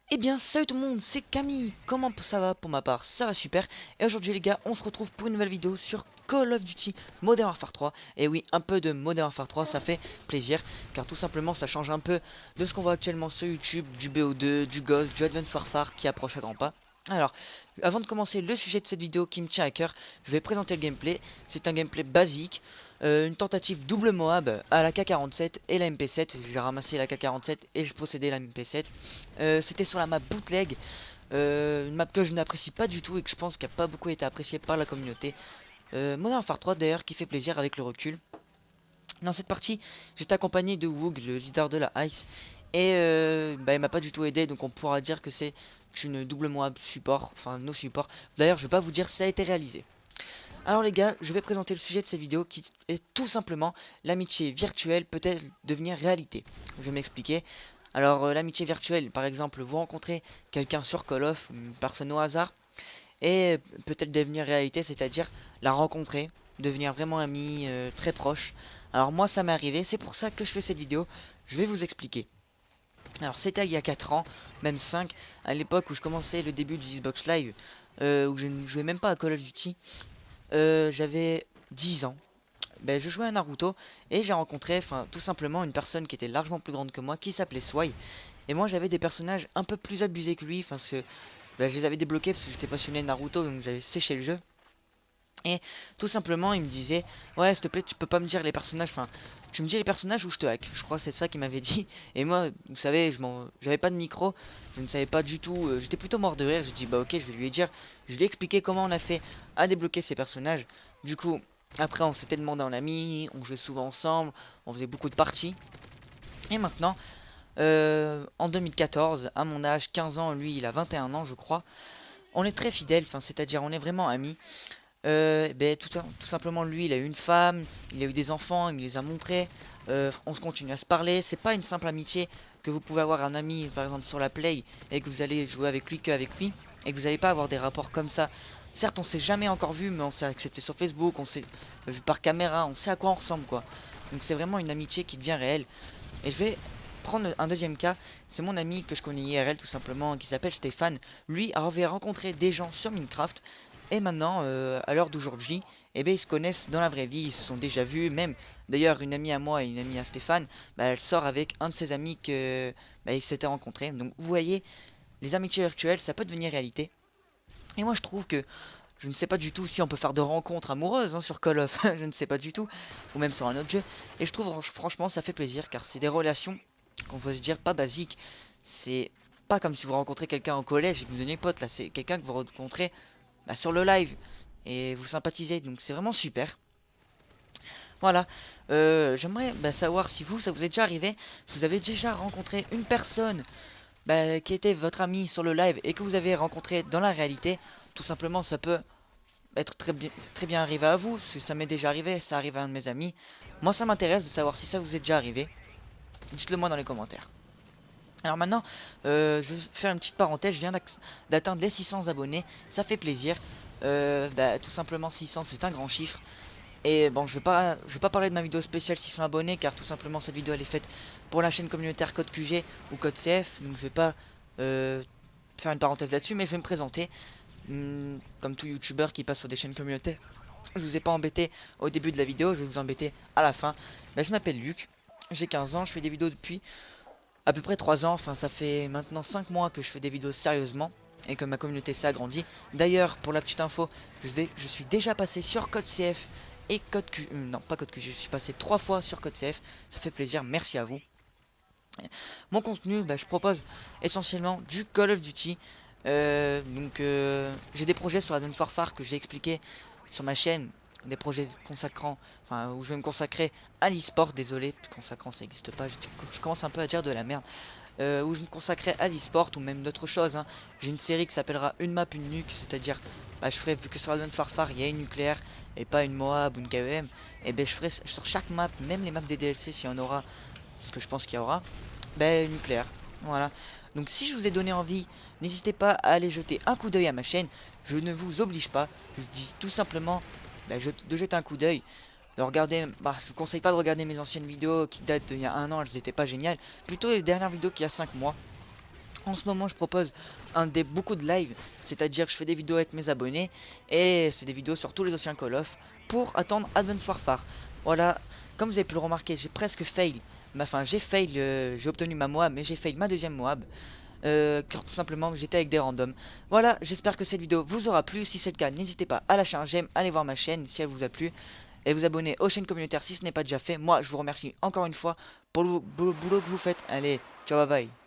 Eh bien salut tout le monde, c'est Camille. Comment ça va? Pour ma part ça va super. Et aujourd'hui les gars, on se retrouve pour une nouvelle vidéo sur Call of Duty Modern Warfare 3. Et oui, un peu de Modern Warfare 3, ça fait plaisir, car tout simplement ça change un peu de ce qu'on voit actuellement sur YouTube, du BO2, du Ghost, du Advanced Warfare qui approche à grands pas. Alors, avant de commencer le sujet de cette vidéo qui me tient à cœur, je vais présenter le gameplay. C'est un gameplay basique, une tentative double Moab à la K47 et la MP7. J'ai ramassé la K47 et je possédais la MP7. C'était sur la map bootleg, une map que je n'apprécie pas du tout et que je pense qui n'a pas beaucoup été appréciée par la communauté. Modern Warfare 3 d'ailleurs qui fait plaisir avec le recul. Dans cette partie, j'étais accompagné de Woog, le leader de la Ice, et bah, il m'a pas du tout aidé, donc on pourra dire que c'est une double Moab support, enfin nos supports. D'ailleurs, je vais pas vous dire si ça a été réalisé. Alors les gars, je vais présenter le sujet de cette vidéo qui est tout simplement l'amitié virtuelle peut-elle devenir réalité. Je vais m'expliquer. Alors l'amitié virtuelle, par exemple, vous rencontrez quelqu'un sur Call of, une personne au hasard, et peut-elle devenir réalité, c'est-à-dire la rencontrer, devenir vraiment ami, très proche. Alors moi ça m'est arrivé, c'est pour ça que je fais cette vidéo, je vais vous expliquer. Alors c'était il y a 4 ans, même 5, à l'époque où je commençais le début du Xbox Live, où je ne jouais même pas à Call of Duty. J'avais 10 ans. Ben, je jouais à Naruto et j'ai rencontré tout simplement une personne qui était largement plus grande que moi qui s'appelait Swai. Et moi j'avais des personnages un peu plus abusés que lui, parce que ben, je les avais débloqués parce que j'étais passionné de Naruto, donc j'avais séché le jeu. Et tout simplement il me disait: ouais s'il te plaît tu peux pas me dire les personnages, tu me dis les personnages ou je te hack. Je crois que c'est ça qu'il m'avait dit. Et moi vous savez j'avais pas de micro, je ne savais pas du tout, j'étais plutôt mort de rire. J'ai dit bah ok je vais lui dire, je lui ai expliqué comment on a fait à débloquer ces personnages. Du coup après on s'était demandé en ami, on jouait souvent ensemble, on faisait beaucoup de parties. Et maintenant en 2014, à mon âge, 15 ans, lui il a 21 ans je crois, on est très fidèles, c'est-à-dire on est vraiment amis. Ben, tout simplement, lui, il a eu une femme, il a eu des enfants, il me les a montrés. On se continue à se parler. C'est pas une simple amitié que vous pouvez avoir un ami, par exemple, sur la Play, et que vous allez jouer avec lui qu'avec lui, et que vous n'allez pas avoir des rapports comme ça. Certes, on s'est jamais encore vu, mais on s'est accepté sur Facebook, on s'est vu par caméra, on sait à quoi on ressemble, quoi. Donc c'est vraiment une amitié qui devient réelle. Et je vais prendre un deuxième cas. C'est mon ami que je connais IRL, tout simplement, qui s'appelle Stéphane. Lui avait rencontré des gens sur Minecraft. Et maintenant, à l'heure d'aujourd'hui, eh ben, ils se connaissent dans la vraie vie, ils se sont déjà vus, même d'ailleurs une amie à moi et une amie à Stéphane, bah, elle sort avec un de ses amis que bah, ils s'étaient rencontrés. Donc vous voyez, les amitiés virtuelles, ça peut devenir réalité. Et moi je trouve que je ne sais pas du tout si on peut faire de rencontres amoureuses hein, sur Call of, je ne sais pas du tout, ou même sur un autre jeu. Et je trouve franchement ça fait plaisir, car c'est des relations qu'on peut se dire pas basiques. C'est pas comme si vous rencontrez quelqu'un au collège et que vous devenez pote, là c'est quelqu'un que vous rencontrez bah, sur le live et vous sympathisez, donc c'est vraiment super. Voilà. J'aimerais bah, savoir si vous, ça vous est déjà arrivé, si vous avez déjà rencontré une personne bah, qui était votre ami sur le live et que vous avez rencontré dans la réalité. Tout simplement ça peut être très bien arrivé à vous, parce que ça m'est déjà arrivé, ça arrive à un de mes amis. Moi ça m'intéresse de savoir si ça vous est déjà arrivé. Dites-le moi dans les commentaires. Alors maintenant, je vais faire une petite parenthèse, je viens d'atteindre les 600 abonnés, ça fait plaisir. Bah, tout simplement 600 c'est un grand chiffre. Et bon, je vais pas parler de ma vidéo spéciale 600 abonnés, car tout simplement cette vidéo elle est faite pour la chaîne communautaire Code QG ou Code CF. Donc je vais pas faire une parenthèse là-dessus, mais je vais me présenter. Comme tout youtubeur qui passe sur des chaînes communautaires. Je vous ai pas embêté au début de la vidéo, je vais vous embêter à la fin. Bah, je m'appelle Luc, j'ai 15 ans, je fais des vidéos depuis à peu près 3 ans, enfin ça fait maintenant 5 mois que je fais des vidéos sérieusement et que ma communauté s'est agrandie. D'ailleurs, pour la petite info, je suis déjà passé sur Code CF et Code Q... non, pas Code QG, je suis passé 3 fois sur Code CF, ça fait plaisir, merci à vous. Mon contenu, bah, je propose essentiellement du Call of Duty. J'ai des projets sur Advanced Warfare que j'ai expliqué sur ma chaîne, des projets consacrant, enfin où je vais me consacrer à l'e-sport, désolé, consacrant ça n'existe pas, je commence un peu à dire de la merde, où je me consacrerai à l'e-sport ou même d'autres choses, hein. J'ai une série qui s'appellera Une map, une nuque, c'est-à-dire, bah, je ferai, vu que sur Advanced Warfare il y a une nucléaire et pas une Moab ou une KEM, et ben je ferai sur chaque map, même les maps des DLC s'il y en aura, parce que je pense qu'il y aura, ben nucléaire, voilà. Donc si je vous ai donné envie, n'hésitez pas à aller jeter un coup d'œil à ma chaîne. Je ne vous oblige pas, je dis tout simplement de jeter un coup d'œil. De regarder, je vous conseille pas de regarder mes anciennes vidéos qui datent d'il y a un an, elles étaient pas géniales. Plutôt les dernières vidéos qu'il y a 5 mois. En ce moment, je propose beaucoup de live, c'est-à-dire que je fais des vidéos avec mes abonnés et c'est des vidéos sur tous les anciens Call of pour attendre Advanced Warfare. Voilà, comme vous avez pu le remarquer, j'ai presque fail. Enfin, j'ai fail, j'ai obtenu ma Moab, mais j'ai fail ma deuxième Moab. Car tout simplement j'étais avec des randoms. Voilà, j'espère que cette vidéo vous aura plu. Si c'est le cas, n'hésitez pas à lâcher un j'aime, allez voir ma chaîne si elle vous a plu et vous abonner aux chaînes communautaires si ce n'est pas déjà fait. Moi, je vous remercie encore une fois pour le boulot que vous faites. Allez, ciao, bye bye.